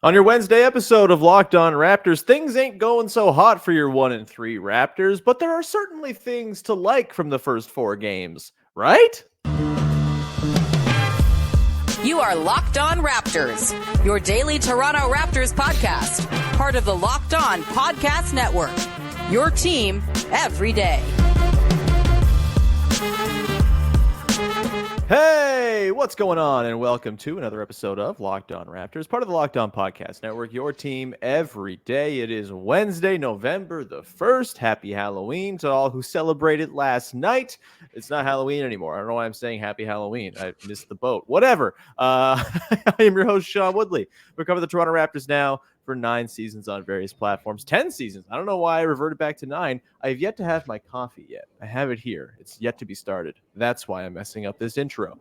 On your Wednesday episode of Locked On Raptors, things ain't going so hot for your 1-3 Raptors, but there are certainly things to like from the first 4 games, right? You are Locked On Raptors, your daily Toronto Raptors podcast, part of the Locked On Podcast Network, your team every day. Hey, what's going on? And welcome to another episode of Locked On Raptors, part of the Locked On Podcast Network, your team every day. It is Wednesday, November the 1st. Happy Halloween to all who celebrated last night. It's not Halloween anymore. I don't know why I'm saying happy Halloween. I missed the boat. Whatever. I am your host, Sean Woodley. We cover the Toronto Raptors now for 9 seasons on various platforms. 10 seasons. I don't know why I reverted back to 9. I have yet to have my coffee yet. I have it here. It's yet to be started. That's why I'm messing up this intro.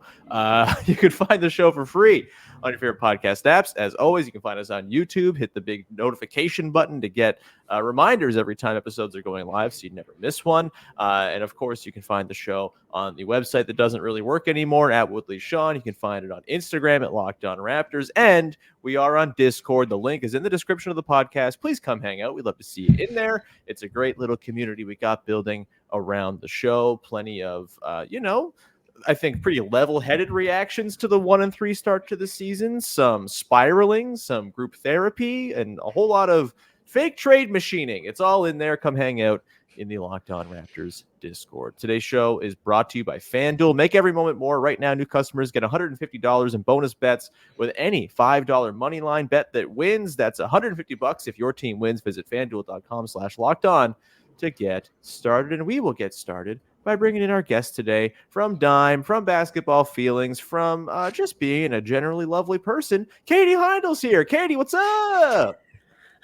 You can find the show for free on your favorite podcast apps. As always, you can find us on YouTube. Hit the big notification button to get reminders every time episodes are going live so you never miss one. And of course, you can find the show on the website that doesn't really work anymore at Woodley Sean. You can find it on Instagram at Locked On Raptors. And we are on Discord. The link is in the description of the podcast. Please come hang out. We'd love to see you in there. It's a great little community we got building around the show. Plenty of, I think pretty level-headed reactions to the 1-3 start to the season. Some spiraling, some group therapy, and a whole lot of fake trade machining. It's all in there. Come hang out in the Locked On Raptors Discord. Today's show is brought to you by FanDuel. Make every moment more. Right now, new customers get $150 in bonus bets with any $5 money line bet that wins. That's $150 if your team wins. Visit FanDuel.com/lockedon to get started. And we will get started by bringing in our guest today from Dime, from Basketball Feelings, from just being a generally lovely person. Katie Heindl's here. Katie, what's up?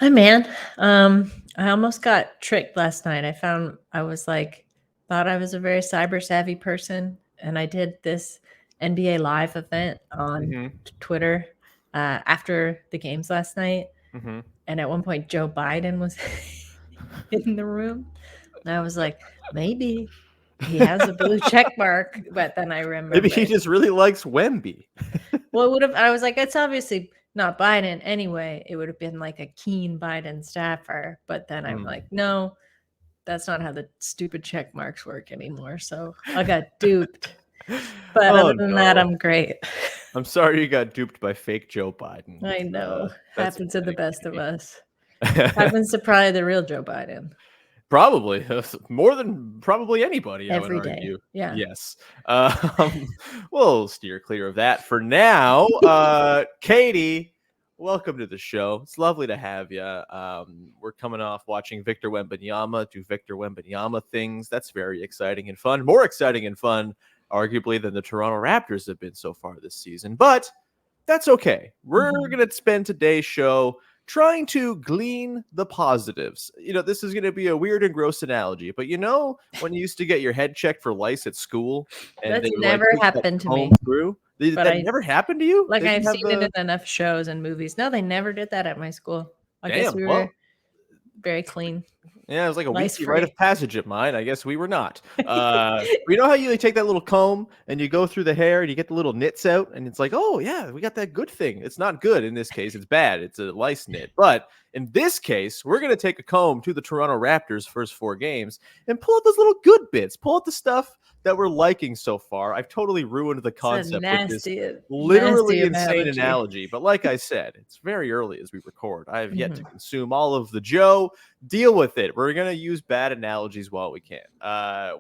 Hi, man. I almost got tricked last night. Thought I was a very cyber savvy person, and I did this NBA Live event on Twitter after the games last night. And at one point, Joe Biden was in the room, and I was like, maybe he has a blue check mark. But then I remember maybe he just really likes Wemby. Well, I was like, it's obviously not Biden anyway. It would have been like a keen Biden staffer. But then I'm like, no, that's not how the stupid check marks work anymore. So I got duped. But other than that, I'm great. I'm sorry you got duped by fake Joe Biden. I know. Happens to the best of us. Happens to probably the real Joe Biden. Probably more than probably anybody. Every I would day. argue. Yeah. Yes. We'll steer clear of that for now. Katie, welcome to the show. It's lovely to have you. We're coming off watching Victor Wembanyama do Victor Wembanyama things. That's very exciting and fun. More exciting and fun, arguably, than the Toronto Raptors have been so far this season. But that's okay. We're going to spend today's show trying to glean the positives. This is going to be a weird and gross analogy, but when you used to get your head checked for lice at school, and that's never happened to me. That never happened to you? Like, I've seen it in enough shows and movies. No, they never did that at my school. I guess we were very clean. Yeah, it was like a weekly rite of passage at mine. I guess we were not. You know how you take that little comb and you go through the hair and you get the little nits out, and it's like, oh yeah, we got that good thing. It's not good in this case. It's bad. It's a lice nit. But in this case, we're going to take a comb to the Toronto Raptors' first 4 games and pull out those little good bits. Pull out the stuff that we're liking so far. I've totally ruined the concept with this literally insane analogy. But like I said, it's very early as we record. I have yet to consume all of the Joe. Deal with it. We're going to use bad analogies while we can.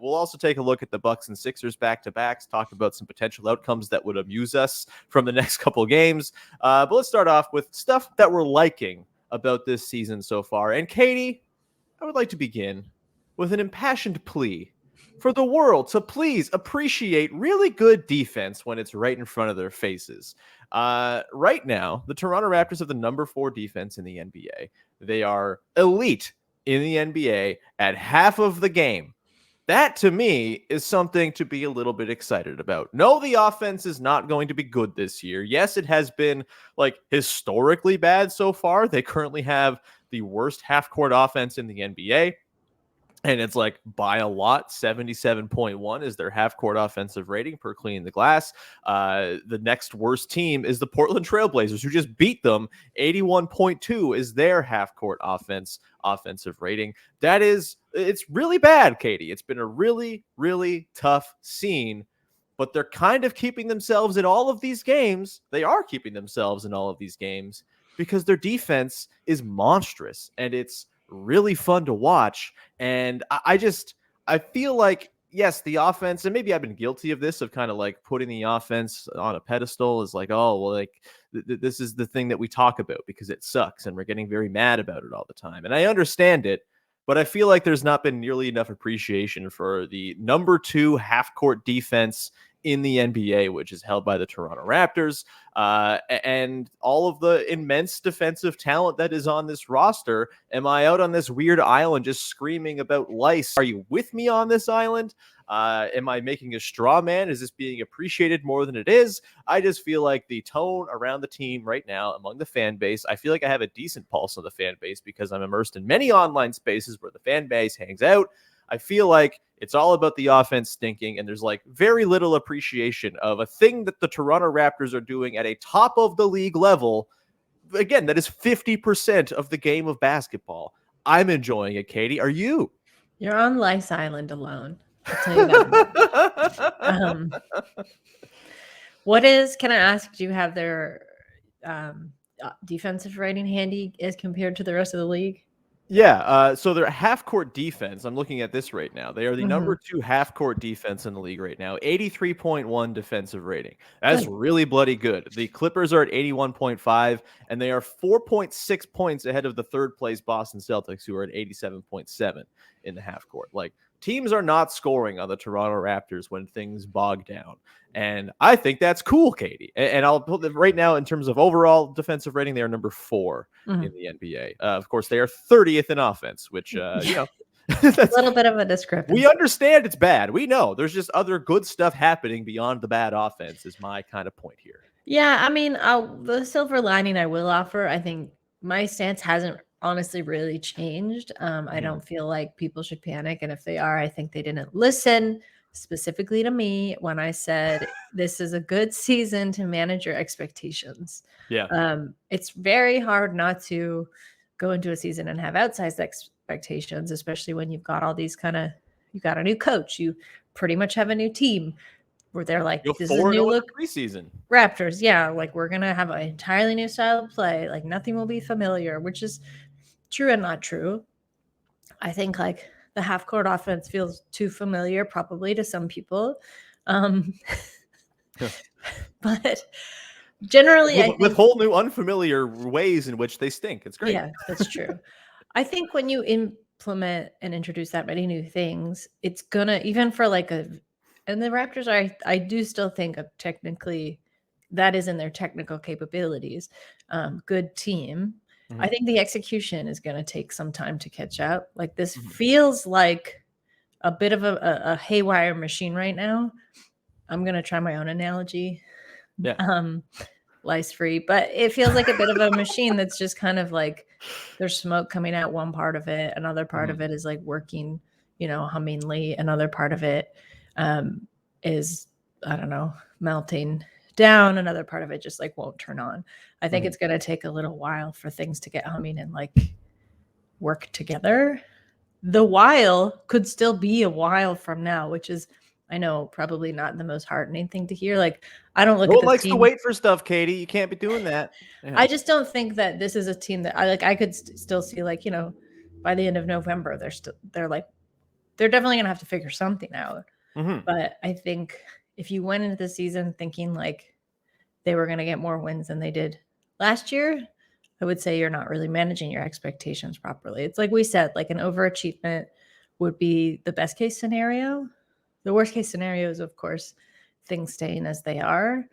We'll also take a look at the Bucks and Sixers back-to-backs, talk about some potential outcomes that would amuse us from the next couple of games. But let's start off with stuff that we're liking about this season so far. And Katie, I would like to begin with an impassioned plea for the world to please appreciate really good defense when it's right in front of their faces. Right now, the Toronto Raptors have the number 4 defense in the NBA. They are elite in the NBA at half of the game. That, to me, is something to be a little bit excited about. No, the offense is not going to be good this year. Yes, it has been historically bad so far. They currently have the worst half-court offense in the NBA. And it's like by a lot, 77.1 is their half-court offensive rating per cleaning the glass. The next worst team is the Portland Trailblazers, who just beat them. 81.2 is their half-court offensive rating. It's really bad, Katie. It's been a really, really tough scene, but they're kind of keeping themselves in all of these games. They are keeping themselves in all of these games because their defense is monstrous, and it's really fun to watch. And I feel like, yes, the offense, and maybe I've been guilty of this, of kind of like putting the offense on a pedestal, is like, oh, well, like this is the thing that we talk about because it sucks and we're getting very mad about it all the time. And I understand it, but I feel like there's not been nearly enough appreciation for the number 2 half-court defense in the NBA, which is held by the Toronto Raptors, and all of the immense defensive talent that is on this roster. Am I out on this weird island just screaming about lice? Are you with me on this island? Am I making a straw man? Is this being appreciated more than it is? I just feel like the tone around the team right now among the fan base, I feel like I have a decent pulse on the fan base because I'm immersed in many online spaces where the fan base hangs out. I feel like it's all about the offense stinking, and there's like very little appreciation of a thing that the Toronto Raptors are doing at a top of the league level. Again, that is 50% of the game of basketball. I'm enjoying it, Katie. Are you? You're on Lice Island alone. I'll tell you that. Can I ask, do you have their defensive rating handy as compared to the rest of the league? Yeah, so their half-court defense, I'm looking at this right now. They are the number 2 half-court defense in the league right now, 83.1 defensive rating. That's really bloody good. The Clippers are at 81.5, and they are 4.6 points ahead of the third-place Boston Celtics, who are at 87.7 in the half-court. Like, teams are not scoring on the Toronto Raptors when things bog down. And I think that's cool, Katie. And I'll put them right now in terms of overall defensive rating. They are number 4 in the NBA. Of course, they are 30th in offense, which, that's a little bit of a discrepancy. We understand it's bad. We know there's just other good stuff happening beyond the bad offense is my kind of point here. Yeah, I mean, the silver lining I will offer, I think my stance hasn't honestly really changed. I don't feel like people should panic. And if they are, I think they didn't listen specifically to me when I said this is a good season to manage your expectations. Yeah. It's very hard not to go into a season and have outsized expectations, especially when you've got all these you got a new coach, you pretty much have a new team where they're like, this is a new look preseason Raptors. Yeah. Like we're going to have an entirely new style of play. Like nothing will be familiar, which is true and not true. I think like the half court offense feels too familiar probably to some people. But generally with whole new unfamiliar ways in which they stink. It's great. Yeah, that's true. I think when you implement and introduce that many new things, it's gonna, even for like and the Raptors I do still think of technically that is in their technical capabilities. Good team. I think the execution is going to take some time to catch up. Like this feels like a bit of a haywire machine right now. I'm going to try my own analogy. Yeah. Lice free, but it feels like a bit of a machine that's just kind of like there's smoke coming out one part of it. Another part of it is like working, hummingly. Another part of it is, I don't know, melting down. Another part of it just like won't turn on. I think it's going to take a little while for things to get humming and like work together. The while could still be a while from now, which is, I know, probably not the most heartening thing to hear. Like, I don't look at this likes team. To wait for stuff, Katie. You can't be doing that. Yeah. I just don't think that this is a team that I could still see like, by the end of November, they're definitely going to have to figure something out. But I think if you went into the season thinking like they were going to get more wins than they did last year, I would say you're not really managing your expectations properly. It's like we said, like an overachievement would be the best case scenario. The worst case scenario is, of course, things staying as they are.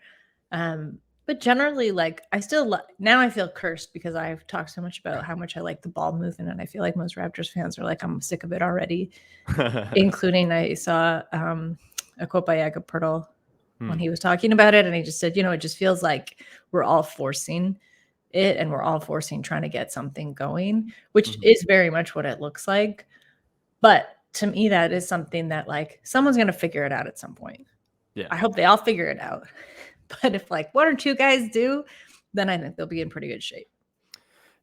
But generally, like now I feel cursed because I've talked so much about how much I like the ball movement. And I feel like most Raptors fans are like, I'm sick of it already, including I saw a quote by Jakob Poeltl when he was talking about it. And he just said, it just feels like we're all forcing it and we're all trying to get something going, which is very much what it looks like. But to me, that is something that like someone's going to figure it out at some point. Yeah. I hope they all figure it out. But if like one or two guys do, then I think they'll be in pretty good shape.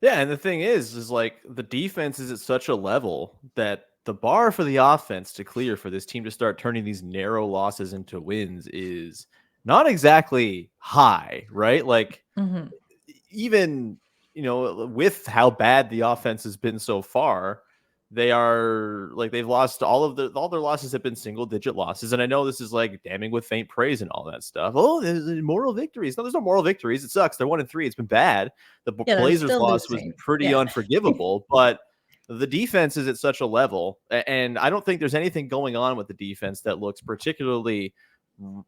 Yeah, and the thing is like the defense is at such a level that the bar for the offense to clear for this team to start turning these narrow losses into wins is not exactly high, right? Like even, with how bad the offense has been so far, they've lost all their losses have been single digit losses. And I know this is like damning with faint praise and all that stuff. Oh, there's moral victories. No, there's no moral victories. It sucks. They're 1-3. It's been bad. The Blazers loss was pretty unforgivable, but the defense is at such a level, and I don't think there's anything going on with the defense that looks particularly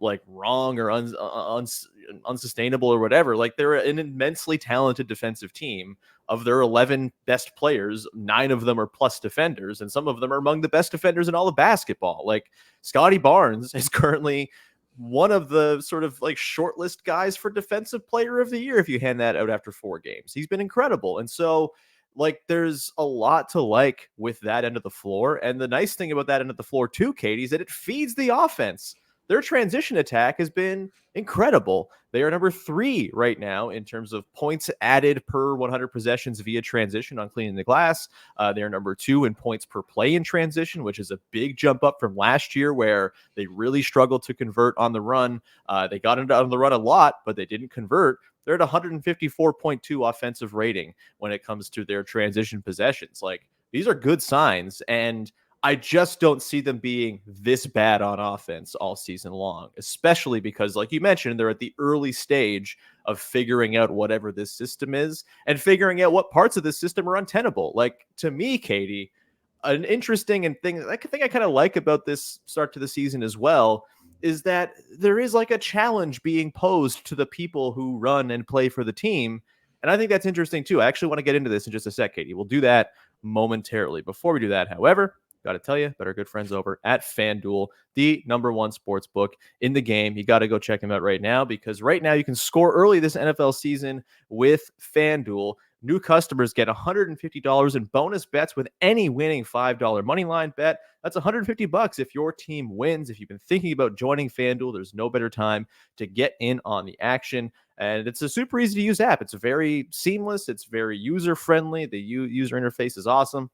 like wrong or unsustainable or whatever. Like they're an immensely talented defensive team. Of their 11 best players, 9 of them are plus defenders, and some of them are among the best defenders in all of basketball. Like Scottie Barnes is currently one of the sort of like shortlist guys for defensive player of the year if you hand that out after 4 games. He's been incredible. And so like there's a lot to like with that end of the floor. And the nice thing about that end of the floor too, Katie, is that it feeds the offense. Their transition attack has been incredible. They are number 3 right now in terms of points added per 100 possessions via transition on cleaning the glass. They are number 2 in points per play in transition, which is a big jump up from last year where they really struggled to convert on the run. They got into on the run a lot, but they didn't convert. They're at 154.2 offensive rating when it comes to their transition possessions. Like these are good signs, and I just don't see them being this bad on offense all season long, especially because, like you mentioned, they're at the early stage of figuring out whatever this system is and figuring out what parts of this system are untenable. Like, to me, Katie, an interesting and thing I kind of like about this start to the season as well is that there is like a challenge being posed to the people who run and play for the team. And I think that's interesting too. I actually want to get into this in just a sec, Katie. We'll do that momentarily. Before we do that, however, got to tell you about our good friends over at FanDuel, the #1 sports book in the game. You got to go check them out right now because right now you can score early this NFL season with FanDuel. New customers get $150 in bonus bets with any winning $5 money line bet. That's $150 if your team wins. If you've been thinking about joining FanDuel, there's no better time to get in on the action. And it's a super easy to use app. It's very seamless. It's very user friendly. The user interface is awesome.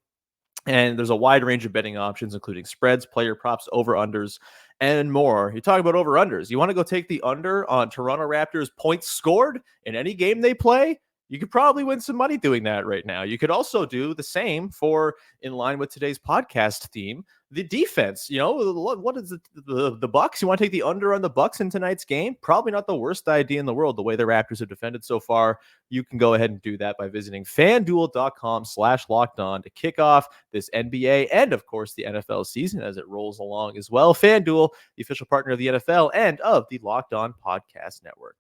And there's a wide range of betting options, including spreads, player props, over-unders, and more. You talk about over-unders. You want to go take the under on Toronto Raptors points scored in any game they play? You could probably win some money doing that right now. You could also do the same for, in line with today's podcast theme, the defense. What is the Bucks? You want to take the under on the Bucks in tonight's game? Probably not the worst idea in the world, the way the Raptors have defended so far. You can go ahead and do that by visiting FanDuel.com/lockedon to kick off this NBA and, of course, the NFL season as it rolls along as well. FanDuel, the official partner of the NFL and of the Locked On Podcast Network.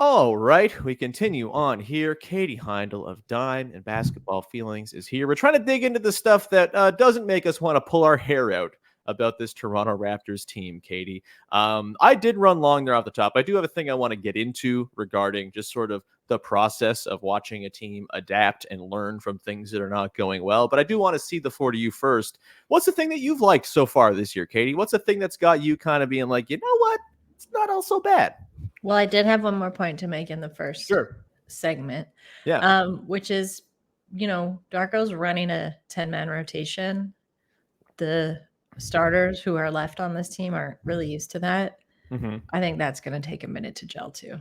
All right, we continue on here. Katie Heindl of Dime and Basketball Feelings is here. We're trying to dig into the stuff that doesn't make us want to pull our hair out about this Toronto Raptors team, Katie. I did run long there off the top. I do have a thing I want to get into regarding just sort of the process of watching a team adapt and learn from things that are not going well. But I do want to see the floor to you first. What's the thing that you've liked so far this year, Katie? What's the thing that's got you kind of being like, you know what? It's not all so bad. Well, I did have one more point to make in the first segment. Yeah. Which is, Darko's running a 10-man rotation. The starters who are left on this team aren't really used to that. Mm-hmm. I think that's going to take a minute to gel too,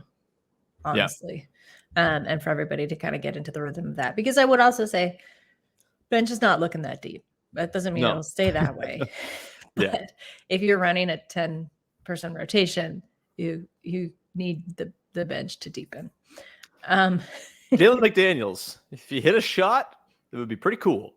honestly. Yeah. And for everybody to kind of get into the rhythm of that. Because I would also say bench is not looking that deep. That doesn't mean it'll stay that way. But if you're running a 10-person rotation, you need the bench to deepen. Jalen McDaniels, if you hit a shot, it would be pretty cool.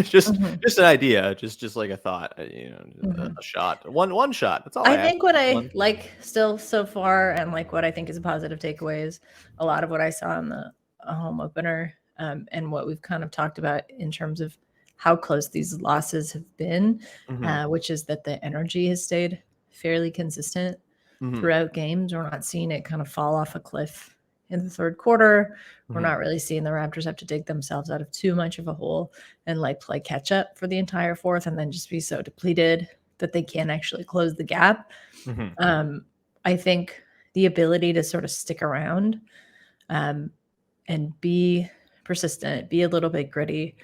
Just an idea, just like a thought. A shot, one shot. That's all. I think what I like still so far, and like what I think is a positive takeaway is a lot of what I saw in the home opener, and what we've kind of talked about in terms of how close these losses have been, which is that the energy has stayed fairly consistent throughout games. We're not seeing it kind of fall off a cliff in the third quarter. We're Mhm. not really seeing the Raptors have to dig themselves out of too much of a hole and like play catch up for the entire fourth and then just be so depleted that they can't actually close the gap. Mhm. I think the ability to sort of stick around and be persistent, be a little bit gritty.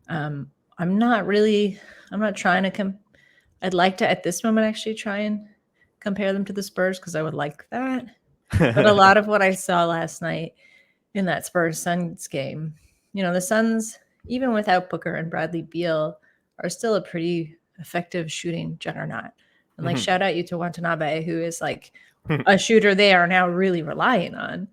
I'm not trying to I'd like to at this moment actually try and compare them to the Spurs because I would like that. But a lot of what I saw last night in that Spurs Suns game, the Suns, even without Booker and Bradley Beal, are still a pretty effective shooting juggernaut. And like, shout out you to Watanabe, who is like a shooter they are now really relying on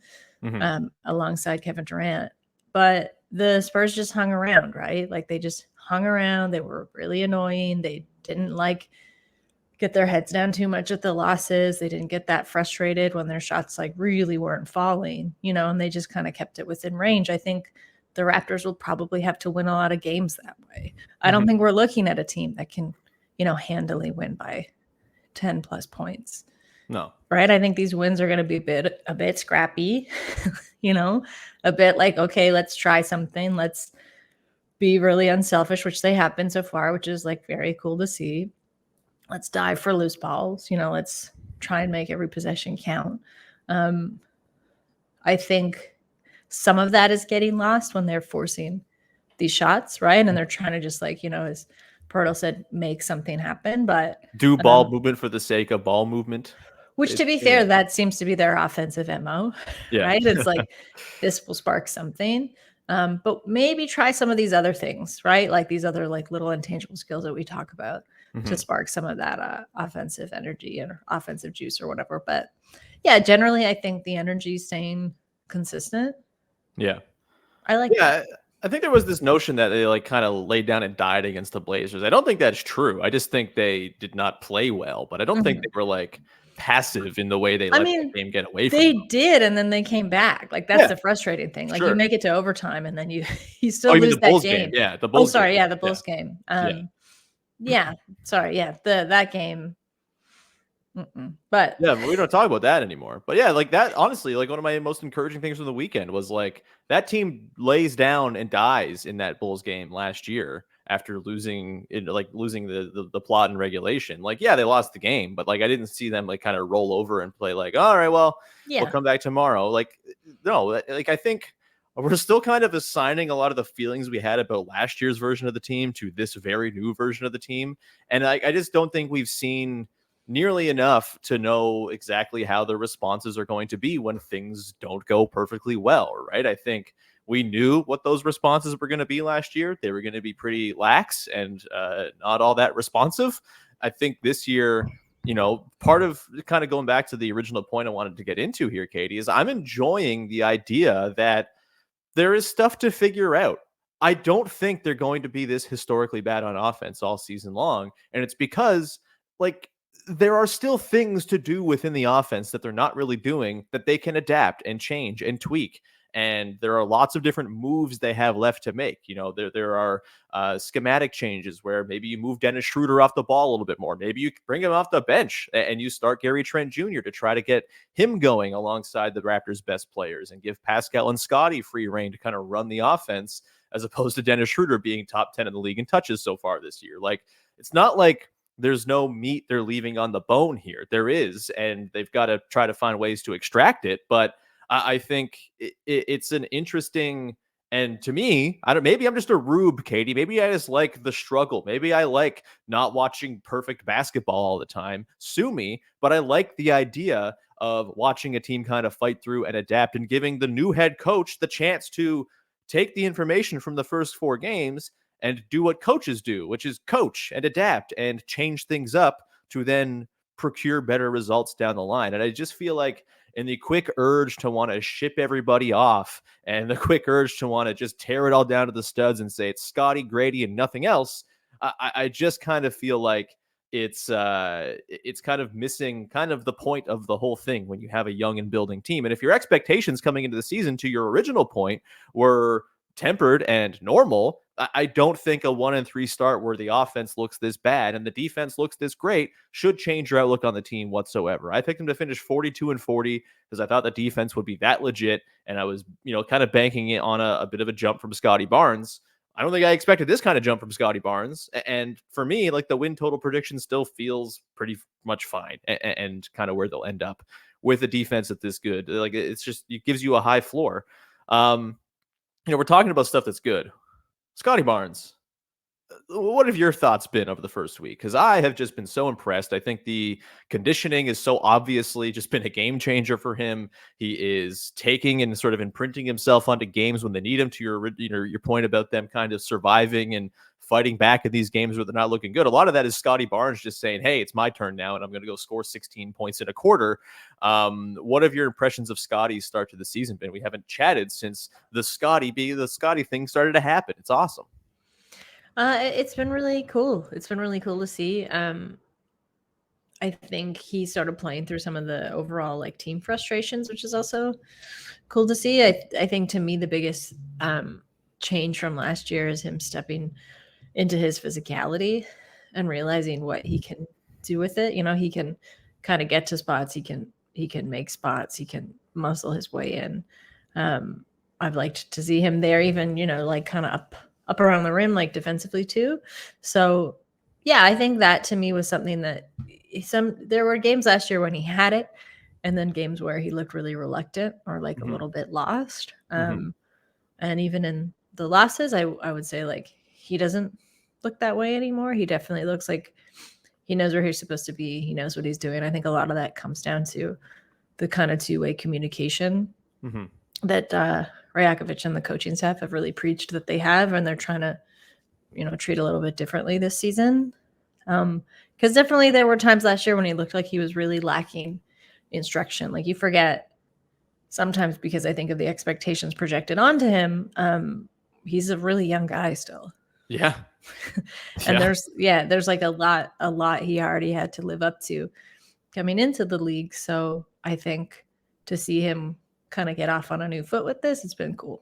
alongside Kevin Durant. But the Spurs just hung around, right? Like they just hung around. They were really annoying. They didn't get their heads down too much at the losses. They didn't get that frustrated when their shots like really weren't falling, and they just kind of kept it within range. I think the Raptors will probably have to win a lot of games that way. I don't think we're looking at a team that can, handily win by 10 plus points. No. Right. I think these wins are going to be a bit scrappy, a bit like, okay, let's try something. Let's be really unselfish, which they have been so far, which is like very cool to see. Let's dive for loose balls. Let's try and make every possession count. I think some of that is getting lost when they're forcing these shots, right? And they're trying to just like, as Pirtle said, make something happen. But do ball movement for the sake of ball movement. Which, to be fair, that seems to be their offensive MO, right? It's like, this will spark something. But maybe try some of these other things, right? Like these other like little intangible skills that we talk about to spark some of that offensive energy or offensive juice or whatever. But yeah, generally, I think the energy is staying consistent. Yeah. I like that. I think there was this notion that they like kind of laid down and died against the Blazers. I don't think that's true. I just think they did not play well, but I don't think they were like passive in the way they let the game get away from them. They did, and then they came back. Like that's the frustrating thing. Like you make it to overtime, and then you still lose that game. Yeah, the Bulls. Oh, sorry, the Bulls game. Sorry, that game. But yeah, we don't talk about that anymore. But yeah, like that. Honestly, like one of my most encouraging things from the weekend was like that team lays down and dies in that Bulls game last year after losing the plot in regulation. Like, yeah, they lost the game, but like I didn't see them like kind of roll over and play like, all right, well, we'll come back tomorrow. Like, no, like I think we're still kind of assigning a lot of the feelings we had about last year's version of the team to this very new version of the team. And I just don't think we've seen nearly enough to know exactly how the responses are going to be when things don't go perfectly well, right? I think we knew what those responses were going to be last year. They were going to be pretty lax and not all that responsive. I think this year, part of kind of going back to the original point I wanted to get into here, Katie, is I'm enjoying the idea that there is stuff to figure out. I don't think they're going to be this historically bad on offense all season long. And it's because like there are still things to do within the offense that they're not really doing that they can adapt and change and tweak. And there are lots of different moves they have left to make. There are schematic changes where maybe you move Dennis Schroeder off the ball a little bit more. Maybe you bring him off the bench and you start Gary Trent Jr. to try to get him going alongside the Raptors' best players and give Pascal and Scottie free reign to kind of run the offense as opposed to Dennis Schroeder being top 10 in the league in touches so far this year. Like, it's not like there's no meat they're leaving on the bone here. There is, and they've got to try to find ways to extract it. But I think it's an interesting, and to me, maybe I'm just a rube, Katie. Maybe I just like the struggle. Maybe I like not watching perfect basketball all the time. Sue me, but I like the idea of watching a team kind of fight through and adapt and giving the new head coach the chance to take the information from the first 4 games and do what coaches do, which is coach and adapt and change things up to then procure better results down the line. And I just feel like in the quick urge to want to ship everybody off and the quick urge to want to just tear it all down to the studs and say it's Scottie, Grady, and nothing else, I just kind of feel like it's kind of missing kind of the point of the whole thing when you have a young and building team. And if your expectations coming into the season, to your original point, were tempered and normal, I don't think a 1-3 start where the offense looks this bad and the defense looks this great should change your outlook on the team whatsoever. I picked them to finish 42-40 because I thought the defense would be that legit, and I was, kind of banking it on a bit of a jump from Scottie Barnes. I don't think I expected this kind of jump from Scottie Barnes. And for me, like, the win total prediction still feels pretty much fine and kind of where they'll end up with a defense that's this good. Like, it's just, it gives you a high floor. We're talking about stuff that's good. Scottie Barnes, what have your thoughts been over the first week? Because I have just been so impressed. I think the conditioning is so obviously just been a game changer for him. He is taking and sort of imprinting himself onto games when they need him, to your point about them kind of surviving and fighting back in these games where they're not looking good. A lot of that is Scottie Barnes just saying, hey, it's my turn now, and I'm going to go score 16 points in a quarter. What have your impressions of Scottie's start to the season been? We haven't chatted since the Scottie thing started to happen. It's awesome. It's been really cool. It's been really cool to see. I think he started playing through some of the overall like team frustrations, which is also cool to see. I think to me the biggest change from last year is him stepping into his physicality and realizing what he can do with it. He can kind of get to spots. He can make spots. He can muscle his way in. I've liked to see him there, even like kind of up around the rim, like defensively too. So yeah, I think that to me was something that there were games last year when he had it, and then games where he looked really reluctant or like a little bit lost. And even in the losses, I would say like he doesn't look that way anymore. He definitely looks like he knows where he's supposed to be. He knows what he's doing. I think a lot of that comes down to the kind of two-way communication that Rajakovic and the coaching staff have really preached that they have, and they're trying to, treat a little bit differently this season. Because definitely there were times last year when he looked like he was really lacking instruction. Like, you forget sometimes, because I think of the expectations projected onto him. He's a really young guy still. Yeah. And there's like a lot he already had to live up to coming into the league. So I think to see him kind of get off on a new foot with this, it's been cool.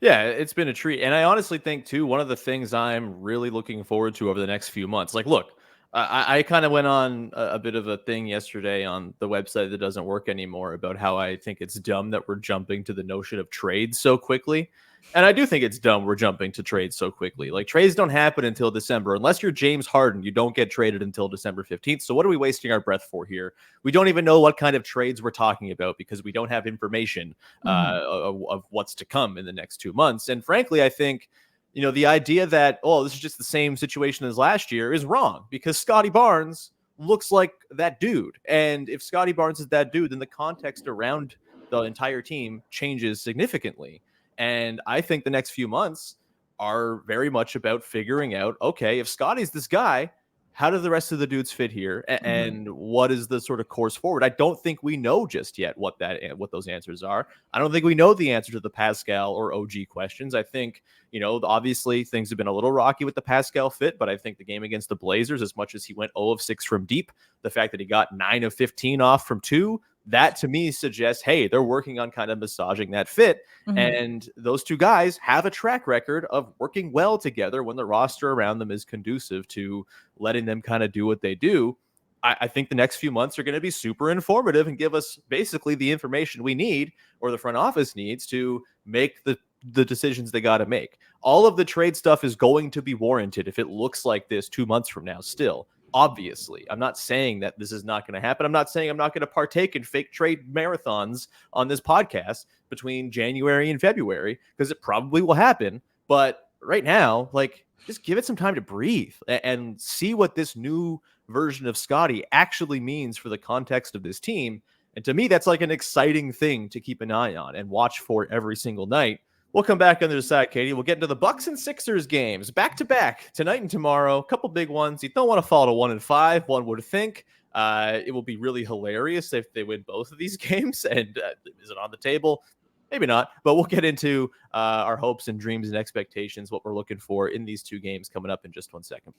Yeah, it's been a treat. And I honestly think too, one of the things I'm really looking forward to over the next few months, like, look, I kind of went on a bit of a thing yesterday on the website that doesn't work anymore about how I think it's dumb that we're jumping to the notion of trades so quickly. And I do think it's dumb we're jumping to trades so quickly. Like, trades don't happen until December. Unless you're James Harden, you don't get traded until December 15th. So what are we wasting our breath for here? We don't even know what kind of trades we're talking about because we don't have information of what's to come in the next 2 months. And frankly, I think, the idea that, this is just the same situation as last year is wrong, because Scottie Barnes looks like that dude. And if Scottie Barnes is that dude, then the context around the entire team changes significantly. And I think the next few months are very much about figuring out, okay, if Scottie's this guy, how do the rest of the dudes fit here? And what is the sort of course forward? I don't think we know just yet what those answers are. I don't think we know the answer to the Pascal or OG questions. I think, obviously things have been a little rocky with the Pascal fit, but I think the game against the Blazers, as much as he went 0 of 6 from deep, the fact that he got 9 of 15 off from 2, that to me suggests, hey, they're working on kind of massaging that fit. And those two guys have a track record of working well together when the roster around them is conducive to letting them kind of do what they do. I think the next few months are going to be super informative and give us basically the information we need, or the front office needs, to make the decisions they got to make. All of the trade stuff is going to be warranted if it looks like this 2 months from now still. Obviously, I'm not saying that this is not going to happen. I'm not saying I'm not going to partake in fake trade marathons on this podcast between January and February, because it probably will happen. But right now, like, just give it some time to breathe and see what this new version of Scottie actually means for the context of this team. And to me, that's like an exciting thing to keep an eye on and watch for every single night. We'll come back on the other side, Katie. We'll get into the Bucks and Sixers games back to back tonight and tomorrow. A couple big ones. You don't want to fall to 1-5. One would think. It will be really hilarious if they win both of these games. And is it on the table? Maybe not. But we'll get into our hopes and dreams and expectations, what we're looking for in these two games coming up in just 1 second.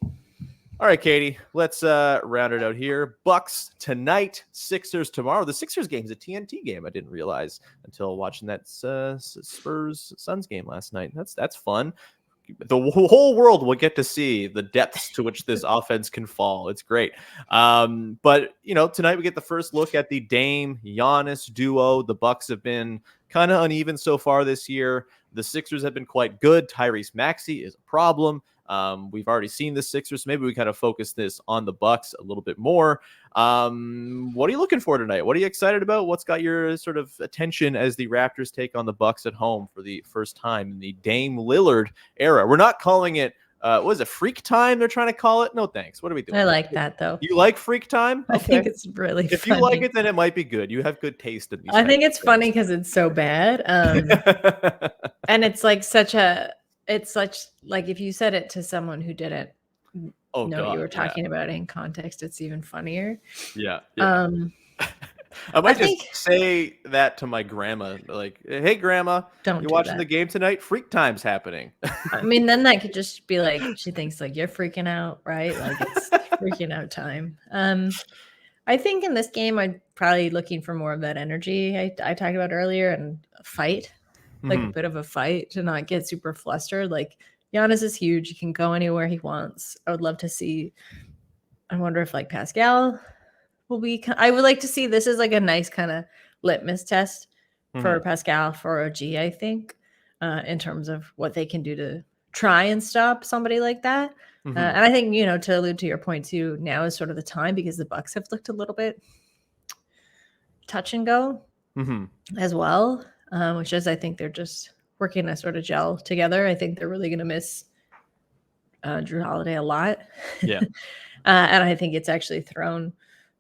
All right, Katie, let's round it out here. Bucks tonight, Sixers tomorrow. The Sixers game is a TNT game. I didn't realize until watching that Spurs-Suns game last night. That's fun. the whole world will get to see the depths to which this offense can fall. It's great. But tonight we get the first look at the Dame Giannis duo. The Bucks have been kind of uneven so far this year. The Sixers have been quite good. Tyrese Maxey is a problem. We've already seen the Sixers. So maybe we kind of focus this on the Bucks a little bit more. What are you looking for tonight? What are you excited about? What's got your sort of attention as the Raptors take on the Bucks at home for the first time in the Dame Lillard era? We're not calling it, what is it, freak time they're trying to call it? No, thanks. What are we doing? I like that, though. You like freak time? I think it's really if funny. You like it, then it might be good. You have good taste in these. I think it's funny because it's so bad. And it's like like if you said it to someone who didn't know you were talking about it in context, it's even funnier. Yeah. I might just say that to my grandma, like, "Hey, Grandma, you watching the game tonight? Freak time's happening." I mean, then that could just be like, she thinks like you're freaking out, right? Like it's freaking out time. I think in this game, I'm probably looking for more of that energy I talked about earlier, and a fight, like a bit of a fight, to not get super flustered. Like Giannis is huge; he can go anywhere he wants. I would love to see. I wonder if like Pascal will be. I would like to see, this is like a nice kind of litmus test for Pascal, for OG. I think in terms of what they can do to try and stop somebody like that. And I think, to allude to your point too, now is sort of the time, because the Bucks have looked a little bit touch and go as well, which is, I think they're just working to sort of gel together. I think they're really going to miss Drew Holiday a lot. Yeah. And I think it's actually thrown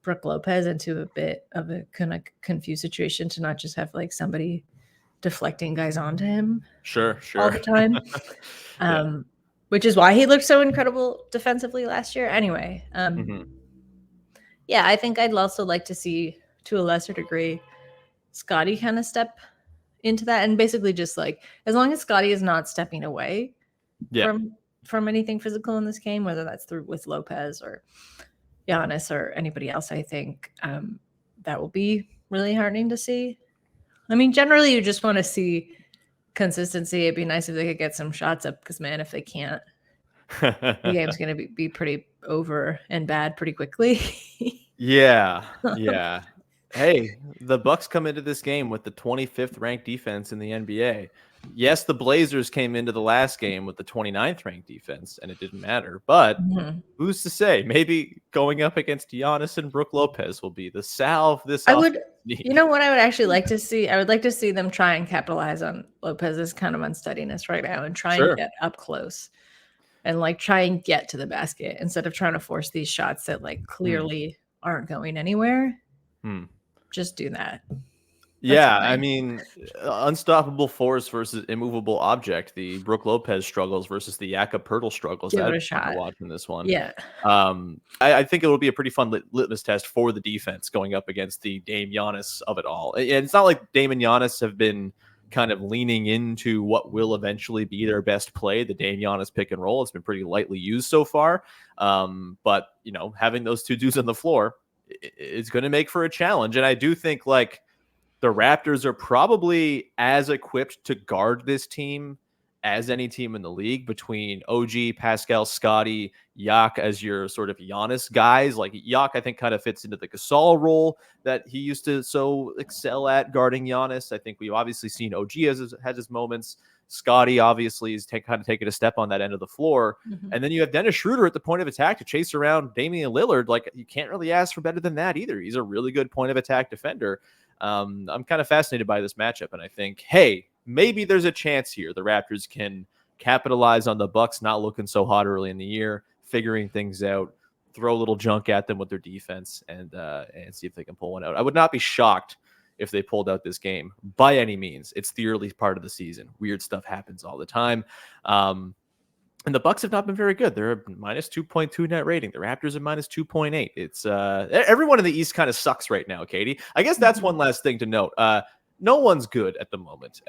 Brook Lopez into a bit of a kind of confused situation to not just have like somebody deflecting guys onto him all the time. Which is why he looked so incredible defensively last year. Anyway, I think I'd also like to see, to a lesser degree, Scottie kind of step into that, and basically just like, as long as Scottie is not stepping away from anything physical in this game, whether that's with Lopez or Giannis or anybody else, I think that will be really heartening to see. I mean, generally, you just want to see consistency. It'd be nice if they could get some shots up, because man, if they can't, the game's going to be pretty over and bad pretty quickly. Yeah. Hey, the Bucks come into this game with the 25th ranked defense in the NBA. Yes, the Blazers came into the last game with the 29th ranked defense, and it didn't matter. But who's to say? Maybe going up against Giannis and Brook Lopez will be the salve this offense needs. You know what I would actually like to see? I would like to see them try and capitalize on Lopez's kind of unsteadiness right now, and try and get up close and like try and get to the basket, instead of trying to force these shots that like clearly aren't going anywhere. Just do that. I mean, unstoppable force versus immovable object. The Brook Lopez struggles versus the Jakob Poeltl struggles. Give it a shot. Watching this one. Yeah. I think it will be a pretty fun litmus test for the defense going up against the Dame Giannis of it all. And it's not like Dame and Giannis have been kind of leaning into what will eventually be their best play, the Dame Giannis pick and roll. It's been pretty lightly used so far. But, having those two dudes on the floor is going to make for a challenge. And I do think like the Raptors are probably as equipped to guard this team as any team in the league, between OG, Pascal, Scottie, Yak as your sort of Giannis guys. Like Yak, I think, kind of fits into the Gasol role that he used to so excel at guarding Giannis. I think we've obviously seen OG has his moments. Scottie obviously is kind of taking a step on that end of the floor. And then you have Dennis Schroeder at the point of attack to chase around Damian Lillard. Like, you can't really ask for better than that either. He's a really good point of attack defender. I'm kind of fascinated by this matchup, and I think, hey, maybe there's a chance here the Raptors can capitalize on the Bucks not looking so hot early in the year, figuring things out, throw a little junk at them with their defense, and see if they can pull one out. I would not be shocked if they pulled out this game by any means. It's the early part of the season. Weird stuff happens all the time. And the Bucks have not been very good. They're a minus 2.2 net rating. The Raptors are minus 2.8. It's everyone in the East kind of sucks right now, Katie. I guess that's one last thing to note. No one's good at the moment.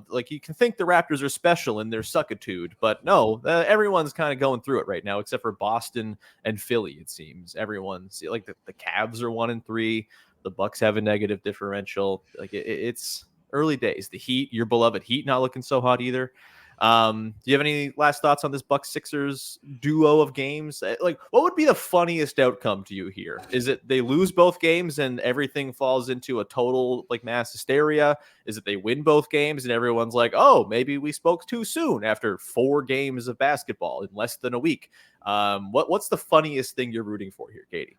Like, you can think the Raptors are special in their suckitude, but no, everyone's kind of going through it right now, except for Boston and Philly. It seems everyone's like the Cavs are 1-3. The Bucks have a negative differential. Like, it's early days. The Heat, your beloved Heat, not looking so hot either. Do you have any last thoughts on this Bucks Sixers duo of games? Like, what would be the funniest outcome to you here? Is it they lose both games and everything falls into a total like mass hysteria? Is it they win both games and everyone's like, oh, maybe we spoke too soon after 4 games of basketball in less than a week? What's the funniest thing you're rooting for here, Katie?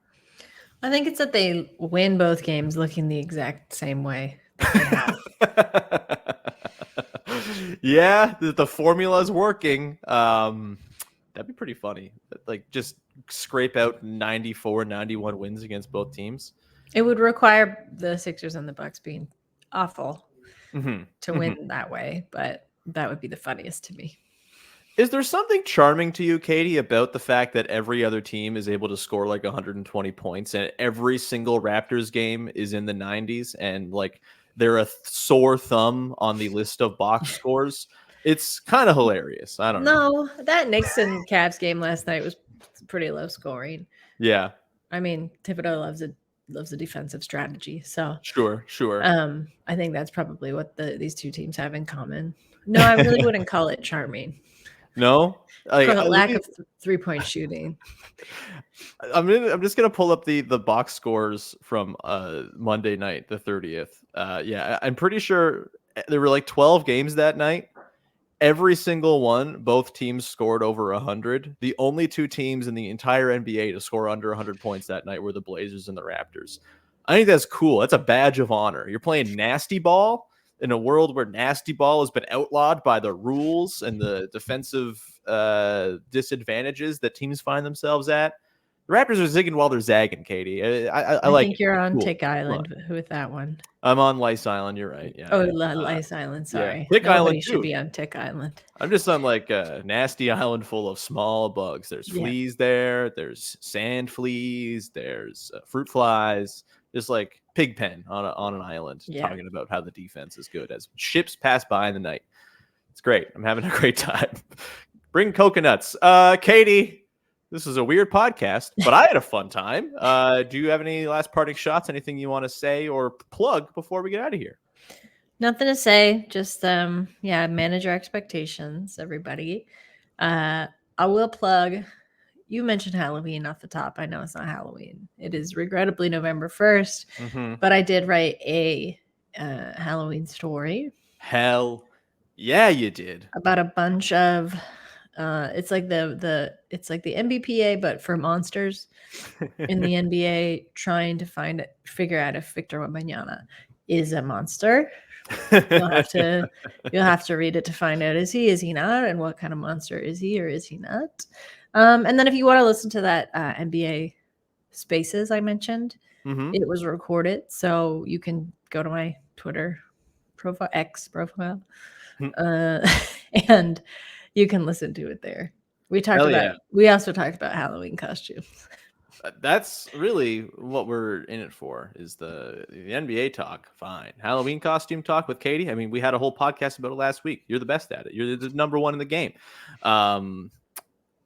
I think it's that they win both games looking the exact same way that they have. Yeah, the formula is working. That'd be pretty funny. Like, just scrape out 94, 91 wins against both teams. It would require the Sixers and the Bucks being awful to win that way, but that would be the funniest to me. Is there something charming to you, Katie, about the fact that every other team is able to score like 120 points and every single Raptors game is in the 90s and like they're a sore thumb on the list of box scores? It's kind of hilarious. I don't know. No, that Knicks and Cavs game last night was pretty low scoring. Yeah. I mean, Thibodeau loves a defensive strategy. So Sure. I think that's probably what these two teams have in common. No, I really wouldn't call it charming. No? Like, For the lack of 3-point shooting. I'm just gonna pull up the box scores from Monday night, the 30th. Yeah, I'm pretty sure there were like 12 games that night. Every single one, both teams scored over 100. The only 2 teams in the entire NBA to score under 100 points that night were the Blazers and the Raptors. I think that's cool. That's a badge of honor. You're playing nasty ball in a world where nasty ball has been outlawed by the rules and the defensive disadvantages that teams find themselves at. The Raptors are zigging while they're zagging, Katie. I like think you're on cool. Tick Island with that one. I'm on Lice Island. You're right. Yeah. Oh, Lice Island. Sorry. Yeah. Tick Island should be on Tick Island. I'm just on like a nasty island full of small bugs. There's fleas there. There's sand fleas. There's fruit flies. Just like pig pen on an island, talking about how the defense is good as ships pass by in the night. It's great. I'm having a great time. Bring coconuts. Katie, this is a weird podcast, but I had a fun time. Do you have any last parting shots? Anything you want to say or plug before we get out of here? Nothing to say. Just manage your expectations, everybody. I will plug. You mentioned Halloween off the top. I know it's not Halloween. It is regrettably November 1st, but I did write a Halloween story. Hell yeah, you did. About a bunch of it's like the NBPA, but for monsters in the NBA trying to figure out if Victor Wembanyama is a monster. You'll have to read it to find out, is he not, and what kind of monster is he or is he not. And then if you want to listen to that NBA Spaces I mentioned, it was recorded, so you can go to my Twitter profile, X profile, and you can listen to it there. We also talked about Halloween costumes. That's really what we're in it for, is the NBA talk. Fine. Halloween costume talk with Katie. I mean, we had a whole podcast about it last week. You're the best at it. You're the number one in the game.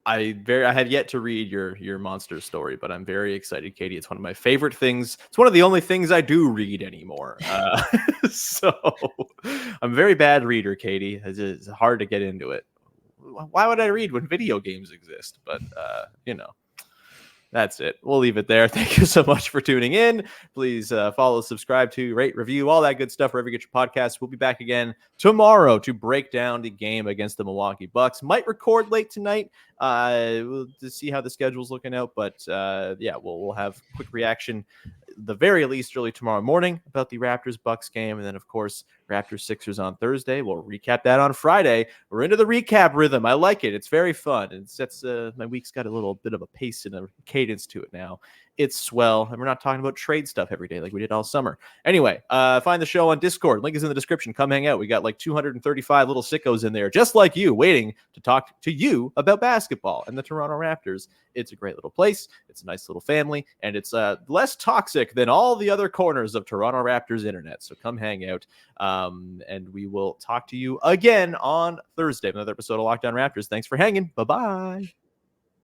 I have yet to read your monster story, but I'm very excited, Katie. It's one of my favorite things. It's one of the only things I do read anymore. So I'm a very bad reader, Katie. It's hard to get into it. Why would I read when video games exist? But that's it. We'll leave it there. Thank you so much for tuning in. Please follow, subscribe to, rate, review, all that good stuff wherever you get your podcasts. We'll be back again tomorrow to break down the game against the Milwaukee Bucks. Might record late tonight to see how the schedule's looking out. But we'll have quick reaction, the very least, early tomorrow morning about the Raptors-Bucks game. And then, of course, Raptors-Sixers on Thursday. We'll recap that on Friday. We're into the recap rhythm. I like it. It's very fun. And my week's got a little bit of a pace and a cadence to it now. It's swell. And we're not talking about trade stuff every day like we did all summer. Anyway, find the show on Discord. Link is in the description. Come hang out. We got like 235 little sickos in there, just like you, waiting to talk to you about basketball and the Toronto Raptors. It's a great little place. It's a nice little family. And it's less toxic than all the other corners of Toronto Raptors internet. So come hang out. And we will talk to you again on Thursday with another episode of Locked On Raptors. Thanks for hanging. Bye-bye.